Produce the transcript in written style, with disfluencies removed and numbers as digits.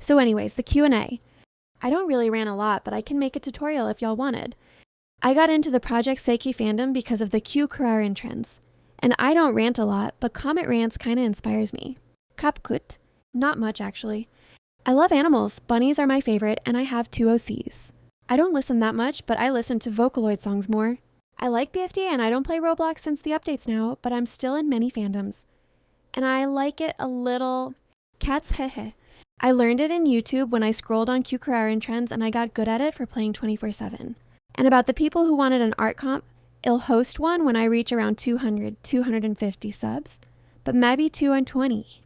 So anyways, the Q&A. I don't really rant a lot, but I can make a tutorial if y'all wanted. I got into the Project Seiki fandom because of the Q Kurarin trends. And I don't rant a lot, but Comet Rants kinda inspires me. Kapkut. Not much, actually. I love animals. Bunnies are my favorite, and I have 2 OCs. I don't listen that much, but I listen to Vocaloid songs more. I like BFD, and I don't play Roblox since the updates now, but I'm still in many fandoms. And I like it a little... Cats hehe. I learned it in YouTube when I scrolled on Q Kurarin trends, and I got good at it for playing 24/7. And about the people who wanted an art comp, I'll host one when I reach around 200, 250 subs, but maybe 220.